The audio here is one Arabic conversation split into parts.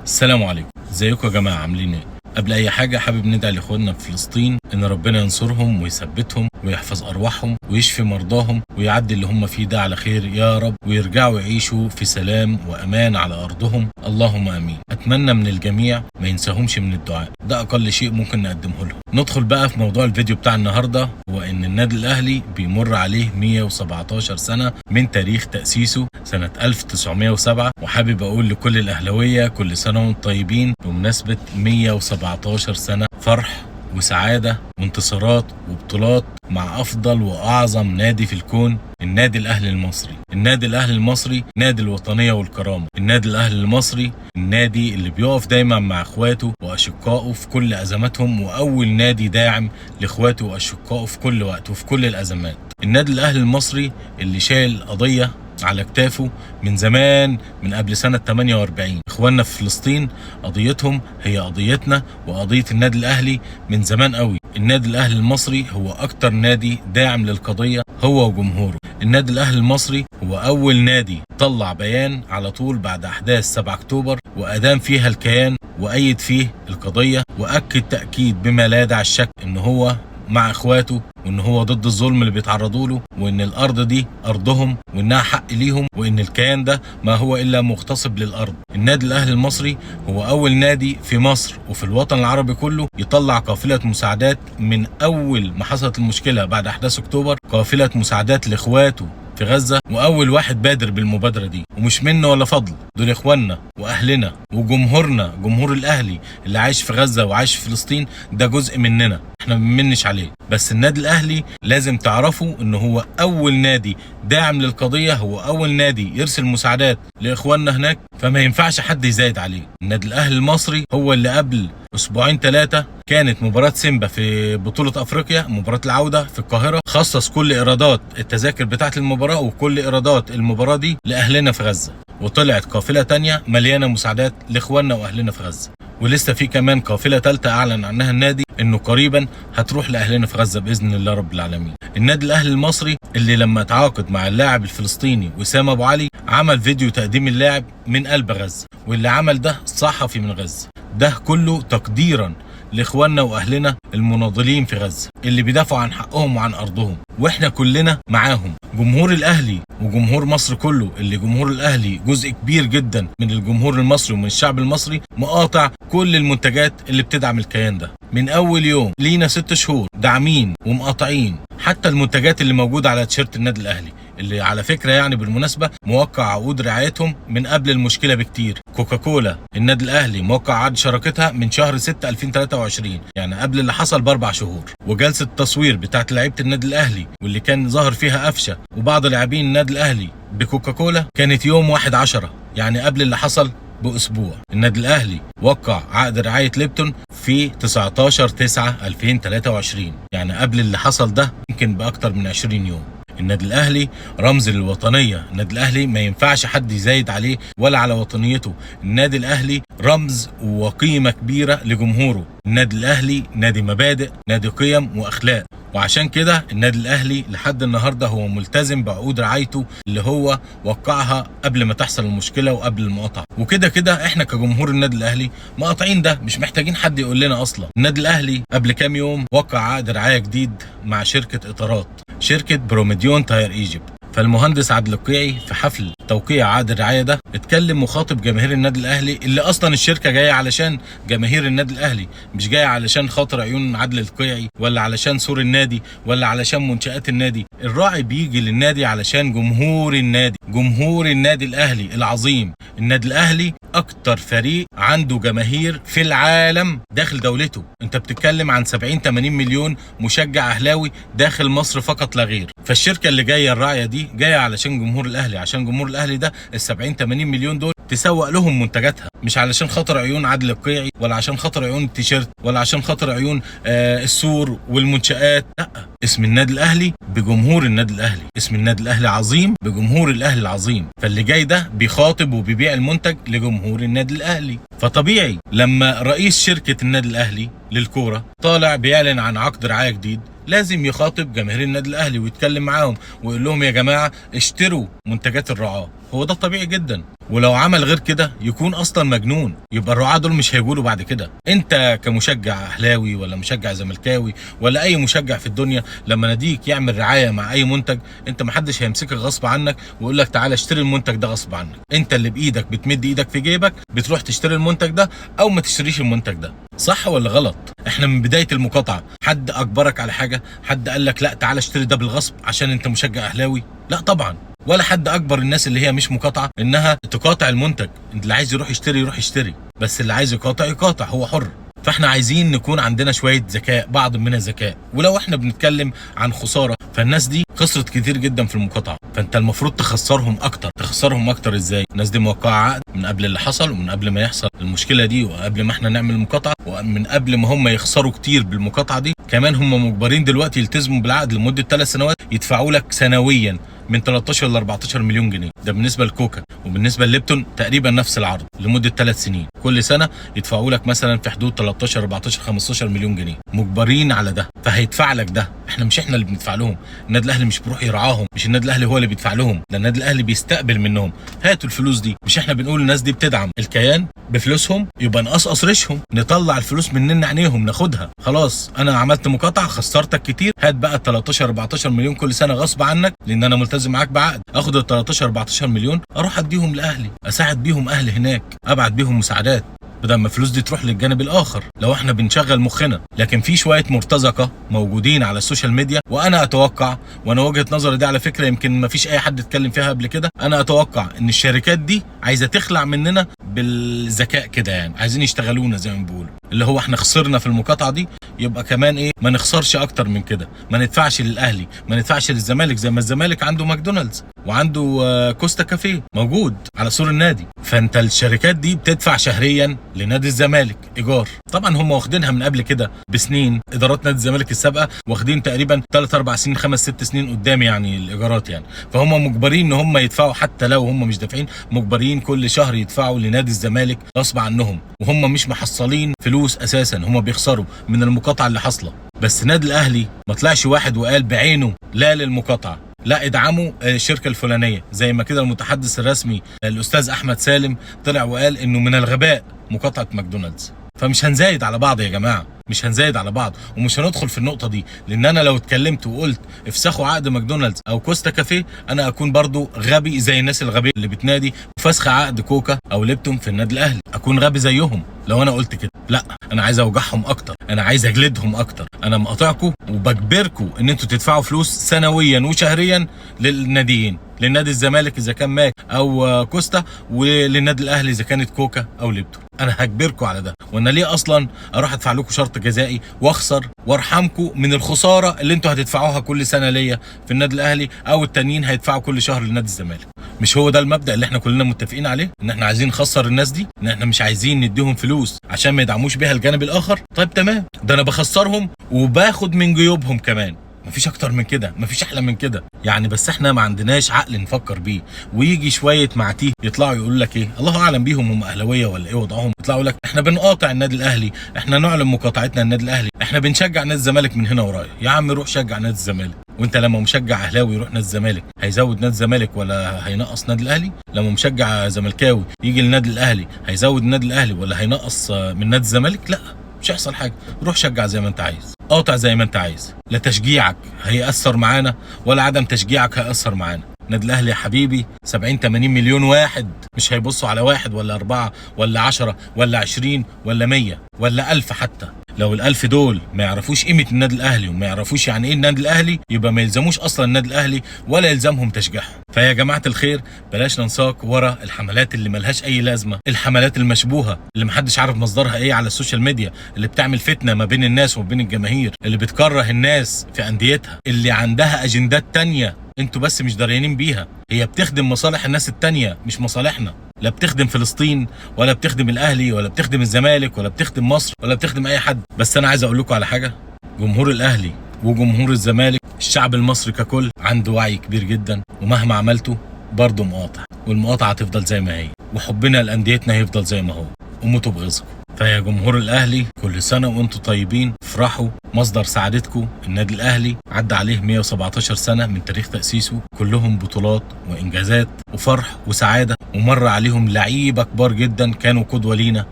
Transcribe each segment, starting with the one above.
السلام عليكم، ازيكم يا جماعه؟ عاملين ايه؟ قبل اي حاجه حابب ندعي لاخواننا في فلسطين ان ربنا ينصرهم ويثبتهم ويحفظ ارواحهم ويشفي مرضاهم ويعدي اللي هم فيه ده على خير يا رب، ويرجعوا يعيشوا في سلام وامان على ارضهم، اللهم امين. اتمنى من الجميع ما ينساهمش من الدعاء، ده اقل شيء ممكن نقدمه لهم. ندخل بقى في موضوع الفيديو بتاع النهارده، هو ان النادي الاهلي بيمر عليه 117 سنه من تاريخ تاسيسه سنه 1907، وحابب اقول لكل الاهلاويه كل سنه وانتم طيبين بمناسبه 117 سنه فرح وسعادة وانتصارات وبطولات مع أفضل وأعظم نادي في الكون، النادي الأهلي المصري. النادي الأهلي المصري نادي الوطنية والكرامة. النادي الأهلي المصري النادي اللي بيقف دايما مع إخواته وأشقائه في كل أزماتهم، وأول نادي داعم لإخواته وأشقائه في كل وقت وفي كل الأزمات. النادي الأهلي المصري اللي شايل قضية على كتافه من زمان، من قبل سنة 48. اخواننا في فلسطين قضيتهم هي قضيتنا وقضية النادي الاهلي من زمان قوي. النادي الاهلي المصري هو اكتر نادي داعم للقضية هو وجمهوره. النادي الاهلي المصري هو اول نادي طلع بيان على طول بعد احداث 7 اكتوبر وادام فيها الكيان وايد فيه القضية، واكد تأكيد بما لا يدع الشك ان هو مع اخواته، وان هو ضد الظلم اللي بيتعرضوا له، وان الارض دي ارضهم وانها حق ليهم، وان الكيان ده ما هو الا مغتصب للارض. النادي الاهلي المصري هو اول نادي في مصر وفي الوطن العربي كله يطلع قافلة مساعدات من اول ما حصلت المشكلة بعد احداث اكتوبر، قافلة مساعدات لاخواته في غزة، واول واحد بادر بالمبادرة دي، ومش منه ولا فضل، دول اخواننا واهلنا وجمهورنا. جمهور الاهلي اللي عايش في غزة وعايش في فلسطين ده جزء مننا، احنا ما بنمنش عليه. بس النادي الاهلي لازم تعرفوا ان هو اول نادي داعم للقضية، هو اول نادي يرسل مساعدات لاخواننا هناك، فما ينفعش حد يزايد عليه. النادي الاهلي المصري هو اللي قبل اسبوعين 3 كانت مباراة سيمبا في بطولة افريقيا، مباراة العودة في القاهرة، خصص كل ايرادات التذاكر بتاعة المباراة وكل ايرادات المباراة دي لاهلنا في غزة، وطلعت قافلة تانية مليانة مساعدات لاخواننا واهلنا في غزة، ولسه في كمان قافلة ثالثة اعلن عنها النادي انه قريبا هتروح لاهلنا في غزة باذن الله رب العالمين. النادي الاهلي المصري اللي لما تعاقد مع اللاعب الفلسطيني وسام ابو علي عمل فيديو تقديم اللاعب من قلب غزة، واللي عمل ده صحفي من غزة، ده كله تقديرا لاخواننا واهلنا المناضلين في غزة اللي بيدافعوا عن حقهم وعن ارضهم، واحنا كلنا معاهم. جمهور الاهلي وجمهور مصر كله، اللي جمهور الاهلي جزء كبير جدا من الجمهور المصري ومن الشعب المصري، مقاطع كل المنتجات اللي بتدعم الكيان ده من اول يوم. لينا 6 شهور داعمين ومقاطعين حتى المنتجات اللي موجودة على تيشيرت النادي الاهلي، اللي على فكرة يعني بالمناسبة موقع عقود رعايتهم من قبل المشكلة بكتير. كوكاكولا النادي الاهلي موقع عقد شراكتها من شهر 6 2023، يعني قبل اللي حصل ب4 شهور. وجلسة التصوير بتاعت لعيبة النادي الاهلي واللي كان ظهر فيها قفشة وبعض لاعبين النادي الاهلي بكوكاكولا كانت يوم 1/10، يعني قبل اللي حصل بأسبوع. النادي الأهلي وقع عقد رعاية ليبتون في 19/9 2023، يعني قبل اللي حصل ده يمكن بأكتر من 20 يوم. النادي الاهلي رمز للوطنيه. النادي الاهلي ما ينفعش حد يزايد عليه ولا على وطنيته. النادي الاهلي رمز وقيمه كبيره لجمهوره. النادي الاهلي نادي مبادئ، نادي قيم واخلاق، وعشان كده النادي الاهلي لحد النهارده هو ملتزم بعقود رعايته اللي هو وقعها قبل ما تحصل المشكله وقبل المقاطعه. وكده كده احنا كجمهور النادي الاهلي مقاطعين ده، مش محتاجين حد يقول لنا اصلا. النادي الاهلي قبل كام يوم وقع عقد رعايه جديد مع شركه اطارات، شركه بروميديون تاير ايجيبت. فالمهندس عادل القيعي في حفل توقيع عقد الرعايه ده اتكلم مخاطب جماهير النادي الاهلي، اللي اصلا الشركه جايه علشان جماهير النادي الاهلي، مش جايه علشان خاطر عيون عادل القيعي ولا علشان سور النادي ولا علشان منشآت النادي. الراعي بيجي للنادي علشان جمهور النادي، جمهور النادي الاهلي العظيم. النادي الاهلي اكتر فريق عنده جماهير في العالم داخل دولته، انت بتتكلم عن 70-80 مليون مشجع اهلاوي داخل مصر فقط لا غير. فالشركه اللي جايه الراعيه دي جايه علشان جمهور الاهلي، عشان جمهور الاهلي ده ال70-80 مليون دول تسوق لهم منتجاتها، مش علشان خاطر عيون عادل القيعي ولا عشان خاطر عيون التيشيرت ولا عشان خاطر عيون السور والمنشآت. لا، اسم النادي الاهلي بجمهور النادي الاهلي، اسم النادي الاهلي عظيم بجمهور الاهلي العظيم. فاللي جاي ده بيخاطب وبيبيع المنتج لجمهور النادي الاهلي. فطبيعي لما رئيس شركة النادي الاهلي للكورة طالع بيعلن عن عقد رعاية جديد لازم يخاطب جماهير النادي الاهلي ويتكلم معاهم ويقول لهم يا جماعه اشتروا منتجات الرعاه. هو ده طبيعي جدا. ولو عمل غير كده يكون اصلا مجنون، يبقى الرعاة دول مش هيقولوا بعد كده. انت كمشجع اهلاوي ولا مشجع زملكاوي ولا اي مشجع في الدنيا، لما ناديك يعمل رعايه مع اي منتج، انت محدش هيمسكك غصب عنك ويقول لك تعالى اشتري المنتج ده غصب عنك. انت اللي بايدك بتمد ايدك في جيبك بتروح تشتري المنتج ده او ما تشتريش المنتج ده. صح ولا غلط؟ احنا من بدايه المقاطعه حد اجبرك على حاجه؟ حد قال لك لا تعالى اشتري ده بالغصب عشان انت مشجع اهلاوي؟ لا طبعا. ولا حد اجبر الناس اللي هي مش مقاطعه انها تقاطع المنتج. اللي عايز يروح يشتري يروح يشتري، بس اللي عايز يقاطع يقاطع، هو حر. فاحنا عايزين نكون عندنا شويه ذكاء، بعض من الذكاء. ولو احنا بنتكلم عن خساره، فالناس دي خسرت كتير جدا في المقاطعه، فانت المفروض تخسرهم اكتر. تخسرهم اكتر ازاي؟ الناس دي موقعه عقد من قبل اللي حصل ومن قبل ما يحصل المشكله دي وقبل ما احنا نعمل المقاطعه ومن قبل ما هم يخسروا كتير بالمقاطعه دي. كمان هم مجبرين دلوقتي يلتزموا بالعقد لمده 3 سنوات، يدفعوا لك سنويا من 13 ل 14 مليون جنيه. ده بالنسبه لكوكا. وبالنسبه لليبتون تقريبا نفس العرض لمده 3 سنين، كل سنه يدفعوا لك مثلا في حدود 13 14 15 مليون جنيه. مجبرين على ده، فهيدفع لك ده. احنا اللي بندفع لهم. النادي الاهلي مش بيروح يرعاهم، مش النادي الاهلي هو اللي بيدفع لهم، ده النادي الاهلي بيستقبل منهم. هاتوا الفلوس دي. مش احنا بنقول الناس دي بتدعم الكيان بفلوسهم؟ يبقى نقصقص ريشهم، نطلع الفلوس مننا عينيهم ناخدها. خلاص انا عملت مقاطعه خسرتك كتير، هات بقى 13 14 مليون كل سنه غصب عنك لان انا ملتزم معاك بعقد. اخد ال 13 14 مليون اروح اديهم لاهلي، اساعد بيهم اهلي هناك، ابعت بيهم مساعدات، بدل ما الفلوس دي تروح للجانب الاخر لو احنا بنشغل مخنا. لكن في شويه مرتزقه موجودين على السوشيال ميديا، وانا اتوقع، وانا وجهه نظري دي على فكره يمكن ما فيش اي حد اتكلم فيها قبل كده، انا اتوقع ان الشركات دي عايزه تخلع مننا بالذكاء كده، يعني عايزين يشتغلونا زي ما بيقولوا، اللي هو احنا خسرنا في المقاطعه دي، يبقى كمان ايه، ما نخسرش اكتر من كده، ما ندفعش للاهلي، ما ندفعش للزمالك، زي ما الزمالك عنده ماكدونالدز وعنده كوستا كافيه موجود على سور النادي. فانت الشركات دي بتدفع شهريا لنادي الزمالك ايجار. طبعا هم واخدينها من قبل كده بسنين، ادارات نادي الزمالك السابقه واخدين تقريبا 3 4 سنين 5 6 سنين قدام يعني الايجارات يعني. فهم مجبرين ان هم يدفعوا، حتى لو هم مش دافعين مجبرين كل شهر يدفعوا لنادي الزمالك غصب عنهم، وهم مش محصلين فلوس اساسا، هم بيخسروا من المقاطعه اللي حاصله. بس نادي الاهلي ما طلعش واحد وقال بعينه لا للمقاطعه، لا ادعموا الشركه الفلانيه، زي ما كده المتحدث الرسمي الاستاذ احمد سالم طلع وقال انه من الغباء مقاطعه ماكدونالدز. فمش هنزايد على بعض يا جماعه، مش هنزايد على بعض، ومش هندخل في النقطه دي، لان انا لو اتكلمت وقلت افسخوا عقد ماكدونالدز او كوستا كافيه انا اكون برضو غبي زي الناس الغبيه اللي بتنادي فسخ عقد كوكا او ليبتون في النادي الاهلي، اكون غبي زيهم لو انا قلت كده. لا، انا عايز اوجعهم اكتر، انا عايز اجلدهم اكتر، انا مقاطعكم وبجبركم ان انتوا تدفعوا فلوس سنويا وشهريا للناديين، للنادي الزمالك اذا كان ماك او كوستا، وللنادي الاهلي اذا كانت كوكا او ليبتون. انا هجبركم على ده، وانا ليه اصلا اروح ادفع لكم شرط جزائي واخسر وارحمكم من الخساره اللي انتوا هتدفعوها كل سنه ليا في النادي الاهلي، او التانيين هيدفعوا كل شهر لنادي الزمالك؟ مش هو ده المبدا اللي احنا كلنا متفقين عليه؟ ان احنا عايزين نخسر الناس دي، ان احنا مش عايزين نديهم فلوس عشان ما يدعموش بيها الجانب الاخر؟ طيب تمام، ده انا بخسرهم وباخد من جيوبهم كمان، مفيش اكتر من كده، مفيش احلى من كده يعني. بس احنا ما عندناش عقل نفكر بيه، ويجي شويه معتيه يطلعوا يقولوا لك ايه، الله اعلم بيهم هم اهلاويه ولا ايه وضعهم، يطلعوا لك احنا بنقاطع النادي الاهلي، احنا نعلن مقاطعتنا النادي الاهلي، احنا بنشجع نادي الزمالك من هنا ورايا. يا عم روح شجع نادي الزمالك، وانت لما مشجع اهلاوي يروح نادي الزمالك هيزود نادي الزمالك ولا هينقص نادي الاهلي؟ لما مشجع زملكاوي يجي للنادي الاهلي هيزود النادي الاهلي ولا هينقص من نادي الزمالك؟ لا، مش هيحصل حاجه. روح شجع زي ما انت عايز، قاطع زي ما انت عايز، لا تشجيعك هيأثر معانا ولا عدم تشجيعك هيأثر معانا. النادي الاهلي يا حبيبي 70 80 مليون واحد، مش هيبصوا على واحد ولا 4 ولا 10 ولا 20 ولا 100 ولا 1000 حتى. لو ال1000 دول ما يعرفوش قيمه النادي الاهلي وما يعرفوش يعني ايه النادي الاهلي، يبقى ما يلزموش اصلا النادي الاهلي ولا يلزمهم تشجيعهم. فيا جماعه الخير بلاش ننساق ورا الحملات اللي ملهاش اي لازمه، الحملات المشبوهه اللي محدش عارف مصدرها ايه على السوشيال ميديا، اللي بتعمل فتنه ما بين الناس وما بين الجماهير، اللي بتكره الناس في انديتها، اللي عندها اجندات تانية انتوا بس مش داريانين بيها. هي بتخدم مصالح الناس التانية مش مصالحنا، لا بتخدم فلسطين ولا بتخدم الاهلي ولا بتخدم الزمالك ولا بتخدم مصر ولا بتخدم اي حد. بس انا عايز اقول لكم على حاجه، جمهور الاهلي وجمهور الزمالك، الشعب المصري ككل عنده وعي كبير جدا، ومهما عملته برضه مقاطع، والمقاطعه هتفضل زي ما هي، وحبنا لانديتنا هيفضل زي ما هو، وموتوا بغيظكم. فيا جمهور الاهلي كل سنه وانتم طيبين، افرحوا مصدر سعادتكم النادي الاهلي، عدى عليه 117 سنه من تاريخ تاسيسه، كلهم بطولات وانجازات وفرح وسعاده، ومر عليهم لعيبه كبار جدا كانوا قدوه لينا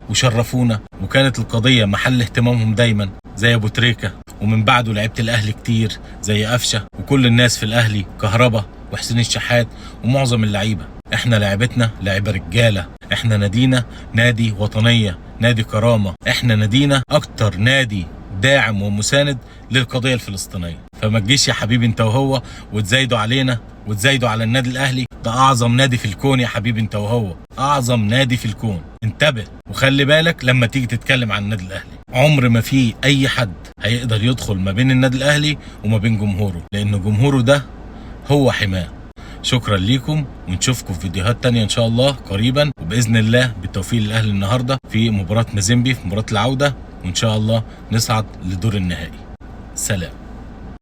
وشرفونا، وكانت القضيه محل اهتمامهم دايما، زي ابو تريكه، ومن بعده لعيبه الاهلي كتير زي قفشه، وكل الناس في الاهلي، كهربا وحسين الشحات ومعظم اللعيبه. احنا لعبتنا لعيبه رجاله، احنا نادينا نادي وطنيه، نادي كرامه، احنا نادينا اكتر نادي داعم ومساند للقضيه الفلسطينيه. فما تجيش يا حبيبي انت وهو وتزايدوا علينا وتزايدوا على النادي الاهلي، ده اعظم نادي في الكون يا حبيبي انت وهو، اعظم نادي في الكون. انتبه وخلي بالك لما تيجي تتكلم عن النادي الاهلي، عمر ما في اي حد هيقدر يدخل ما بين النادي الاهلي وما بين جمهوره، لان جمهوره ده هو حماه. شكرا ليكم، ونشوفكم في فيديوهات تانية ان شاء الله قريبا، وباذن الله بالتوفيق للاهلي النهارده في مباراه مازيمبي، في مباراه العوده، وان شاء الله نصعد لدور النهائي. سلام.